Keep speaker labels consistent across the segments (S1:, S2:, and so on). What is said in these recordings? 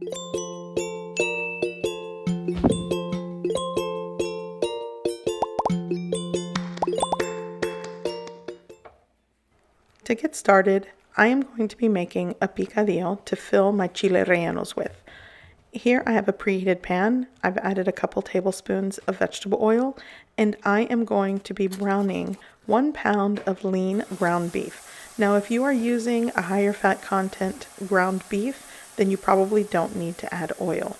S1: To get started, I am going to be making a picadillo to fill my chiles rellenos with. Here I have a preheated pan. I've added a couple tablespoons of vegetable oil, and I am going to be browning 1 pound of lean ground beef. Now, if you are using a higher fat content ground beef, then you probably don't need to add oil.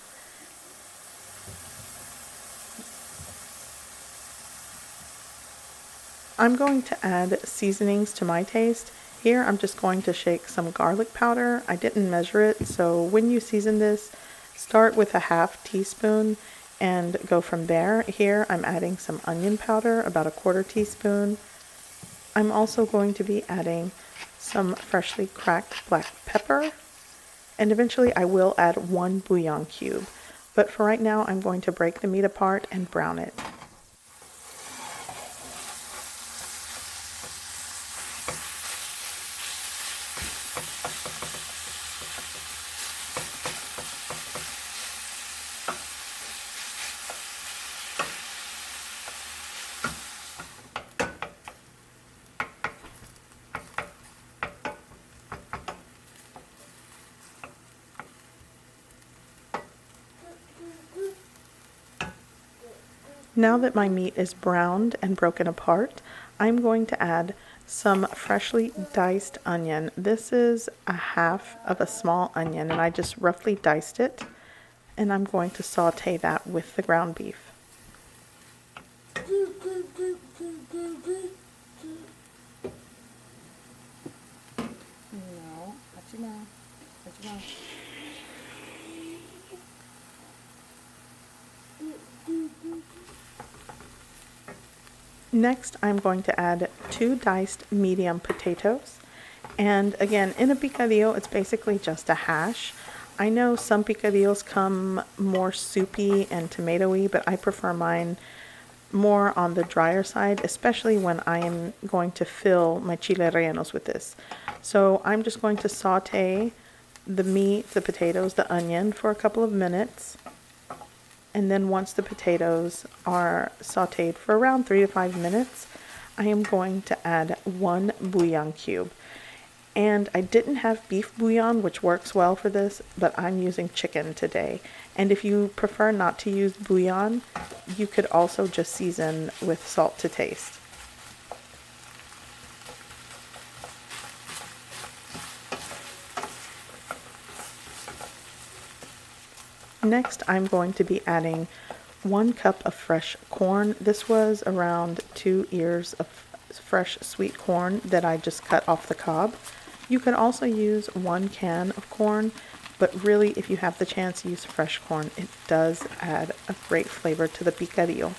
S1: I'm going to add seasonings to my taste. Here I'm just going to shake some garlic powder. I didn't measure it, so when you season this, start with a ½ teaspoon and go from there. Here I'm adding some onion powder, about a ¼ teaspoon. I'm also going to be adding some freshly cracked black pepper, and eventually I will add 1 bouillon cube. But for right now, I'm going to break the meat apart and brown it. Now that my meat is browned and broken apart, I'm going to add some freshly diced onion. This is a half of a small onion, and I just roughly diced it, and I'm going to saute that with the ground beef. Next, I'm going to add 2 diced medium potatoes. And again, in a picadillo, it's basically just a hash. I know some picadillos come more soupy and tomatoey, but I prefer mine more on the drier side, especially when I am going to fill my chiles rellenos with this. So I'm just going to saute the meat, the potatoes, the onion for a couple of minutes. And then once the potatoes are sauteed for around 3 to 5 minutes, I am going to add 1 bouillon cube. And I didn't have beef bouillon, which works well for this, but I'm using chicken today. And if you prefer not to use bouillon, you could also just season with salt to taste. Next, I'm going to be adding 1 cup of fresh corn. This was around 2 ears of fresh sweet corn that I just cut off the cob. You can also use 1 can of corn, but really if you have the chance, use fresh corn. It does add a great flavor to the picadillo.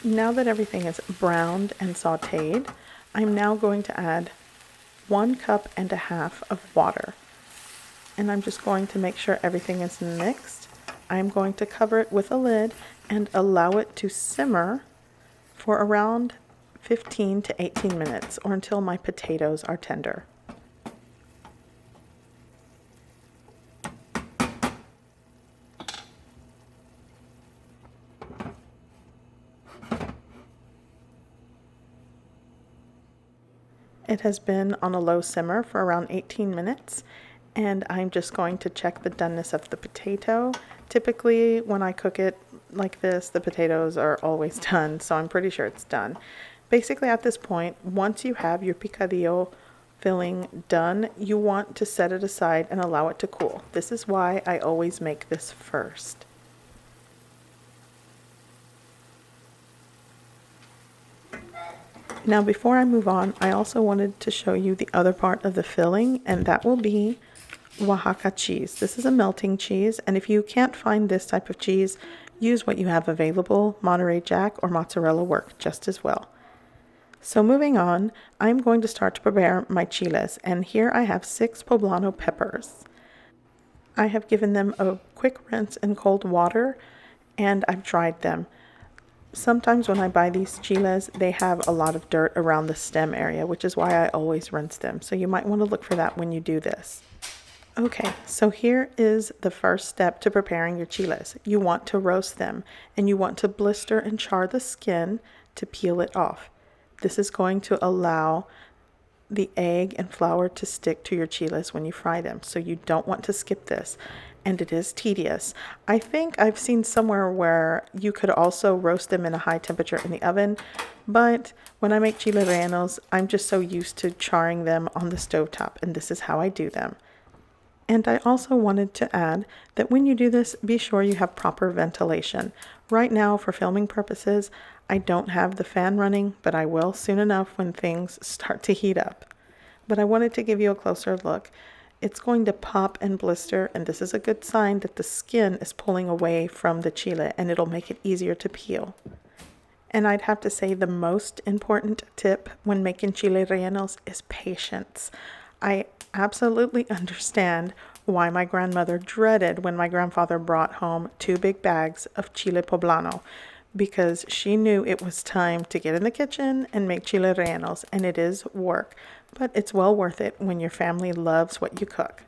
S1: Now that everything is browned and sauteed, I'm now going to add 1.5 cups of water. And I'm just going to make sure everything is mixed. I'm going to cover it with a lid and allow it to simmer for around 15 to 18 minutes or until my potatoes are tender. It has been on a low simmer for around 18 minutes, and I'm just going to check the doneness of the potato. Typically, when I cook it like this, the potatoes are always done, so I'm pretty sure it's done. Basically, at this point, once you have your picadillo filling done, you want to set it aside and allow it to cool. This is why I always make this first. Now before I move on, I also wanted to show you the other part of the filling, and that will be Oaxaca cheese. This is a melting cheese, and if you can't find this type of cheese, use what you have available. Monterey Jack or mozzarella work just as well. So moving on, I'm going to start to prepare my chiles, and here I have 6 poblano peppers. I have given them a quick rinse in cold water, and I've dried them. Sometimes when I buy these chiles, they have a lot of dirt around the stem area, which is why I always rinse them. So you might want to look for that when you do this. Okay, so here is the first step to preparing your chiles. You want to roast them, and you want to blister and char the skin to peel it off. This is going to allow the egg and flour to stick to your chiles when you fry them, so you don't want to skip this. And it is tedious. I think I've seen somewhere where you could also roast them in a high temperature in the oven, but when I make chiles rellenos, I'm just so used to charring them on the stovetop, and this is how I do them. And I also wanted to add that when you do this, be sure you have proper ventilation. Right now, for filming purposes, I don't have the fan running, but I will soon enough when things start to heat up. But I wanted to give you a closer look. It's going to pop and blister, and this is a good sign that the skin is pulling away from the chile, and it'll make it easier to peel. And I'd have to say the most important tip when making chiles rellenos is patience. I absolutely understand why my grandmother dreaded when my grandfather brought home 2 big bags of chile poblano, because she knew it was time to get in the kitchen and make chiles rellenos, and it is work, but it's well worth it when your family loves what you cook.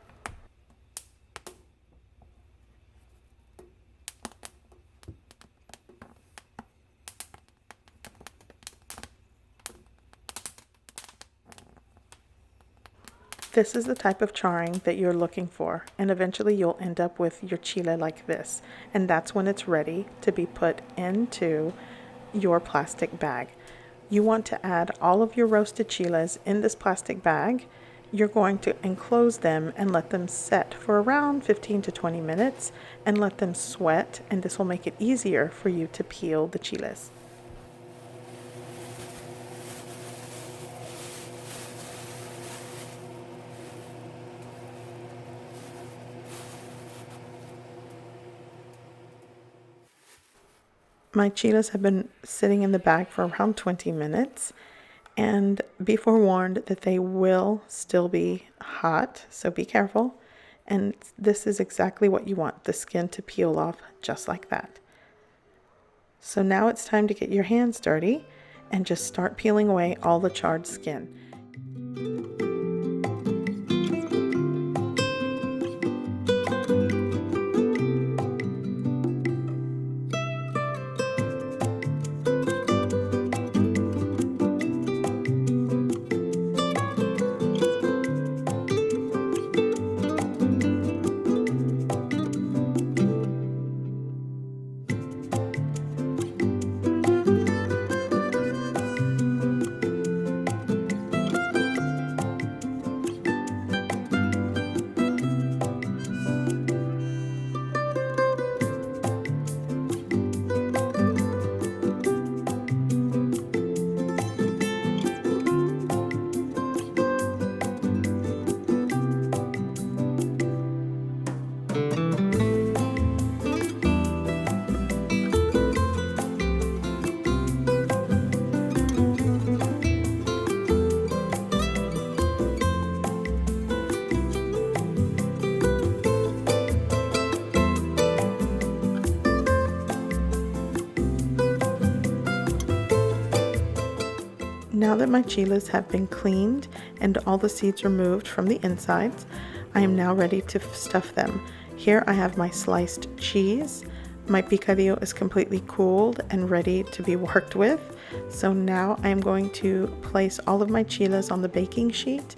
S1: This is the type of charring that you're looking for, and eventually you'll end up with your chile like this, and that's when it's ready to be put into your plastic bag. You want to add all of your roasted chiles in this plastic bag. You're going to enclose them and let them set for around 15 to 20 minutes and let them sweat, and this will make it easier for you to peel the chiles. My chiles have been sitting in the bag for around 20 minutes, and be forewarned that they will still be hot, so be careful. And this is exactly what you want, the skin to peel off just like that. So now it's time to get your hands dirty and just start peeling away all the charred skin. Now that my chiles have been cleaned and all the seeds removed from the insides, I am now ready to stuff them. Here I have my sliced cheese. My picadillo is completely cooled and ready to be worked with. So now I am going to place all of my chiles on the baking sheet,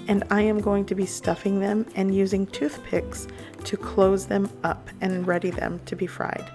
S1: and I am going to be stuffing them and using toothpicks to close them up and ready them to be fried.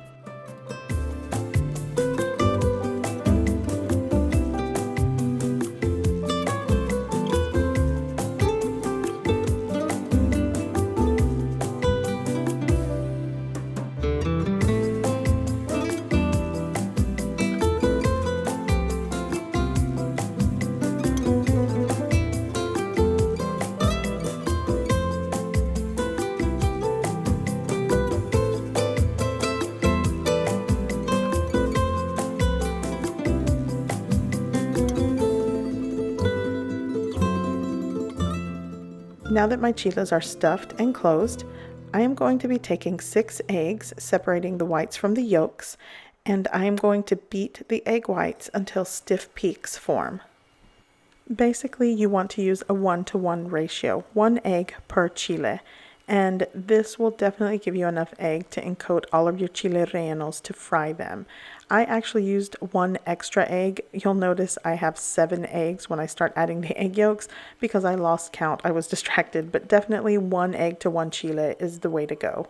S1: Now that my chiles are stuffed and closed, I am going to be taking 6 eggs, separating the whites from the yolks, And I'm going to beat the egg whites until stiff peaks form. Basically, you want to use a 1-to-1 ratio, 1 egg per chile, and this will definitely give you enough egg to encode all of your chiles rellenos to fry them. I actually used 1 extra egg. You'll notice I have 7 eggs when I start adding the egg yolks because I lost count. I was distracted, but definitely 1 egg to 1 chile is the way to go.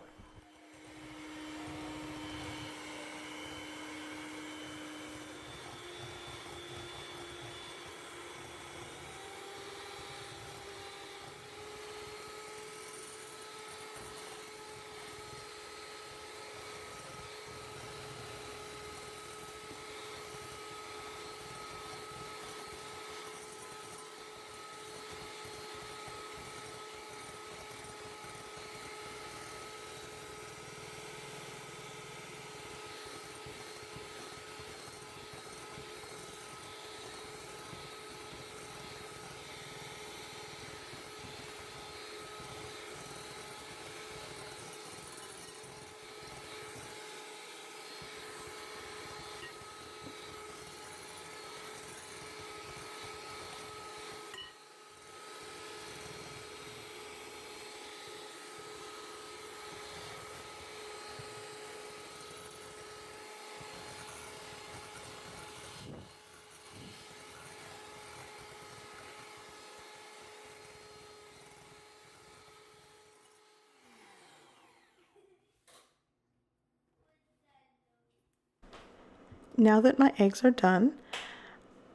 S1: Now that my eggs are done,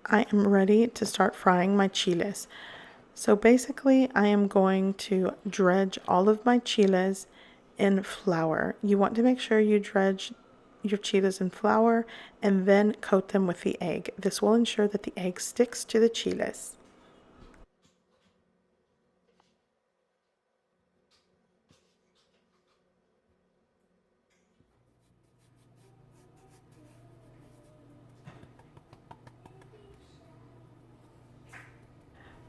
S1: I am ready to start frying my chiles. So basically, I am going to dredge all of my chiles in flour. You want to make sure you dredge your chiles in flour and then coat them with the egg. This will ensure that the egg sticks to the chiles.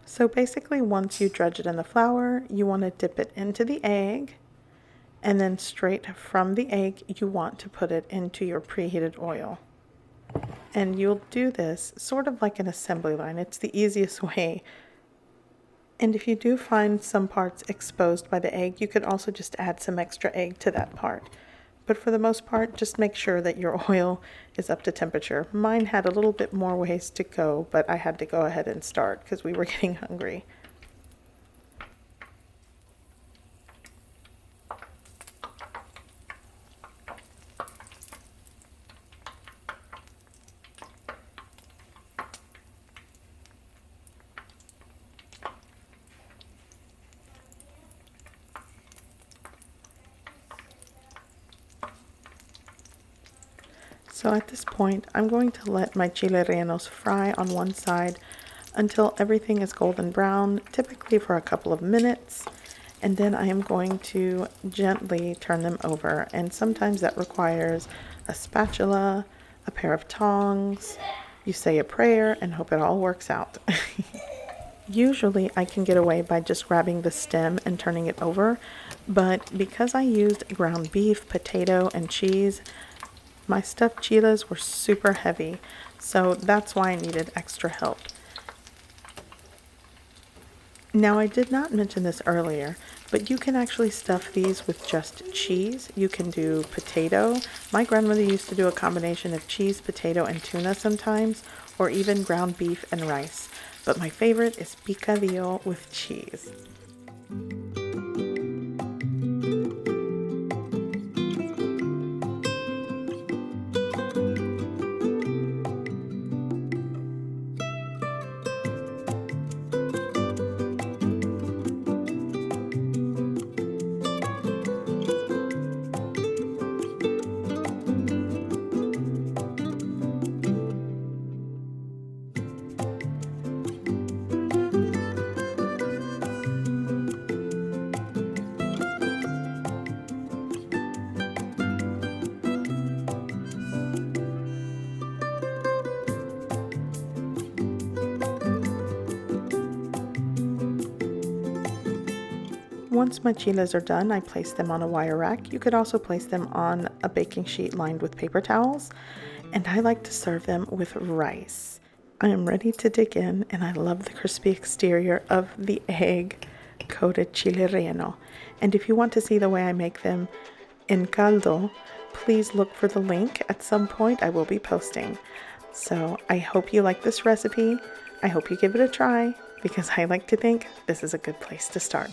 S1: So basically, once you dredge it in the flour, you want to dip it into the egg, and then straight from the egg, you want to put it into your preheated oil. And you'll do this sort of like an assembly line. It's the easiest way. And if you do find some parts exposed by the egg, you could also just add some extra egg to that part. But for the most part, just make sure that your oil is up to temperature. Mine had a little bit more ways to go, but I had to go ahead and start because we were getting hungry. So at this point, I'm going to let my chile rellenos fry on one side until everything is golden brown, typically for a couple of minutes. And then I am going to gently turn them over. And sometimes that requires a spatula, a pair of tongs. You say a prayer and hope it all works out. Usually I can get away by just grabbing the stem and turning it over, but because I used ground beef, potato, and cheese, my stuffed chiles were super heavy, so that's why I needed extra help. Now, I did not mention this earlier, but you can actually stuff these with just cheese. You can do potato. My grandmother used to do a combination of cheese, potato, and tuna sometimes, or even ground beef and rice. But my favorite is picadillo with cheese. Once my chiles are done, I place them on a wire rack. You could also place them on a baking sheet lined with paper towels, and I like to serve them with rice. I am ready to dig in, and I love the crispy exterior of the egg coated chile relleno. And if you want to see the way I make them in caldo, please look for the link at some point I will be posting. So I hope you like this recipe. I hope you give it a try, because I like to think this is a good place to start.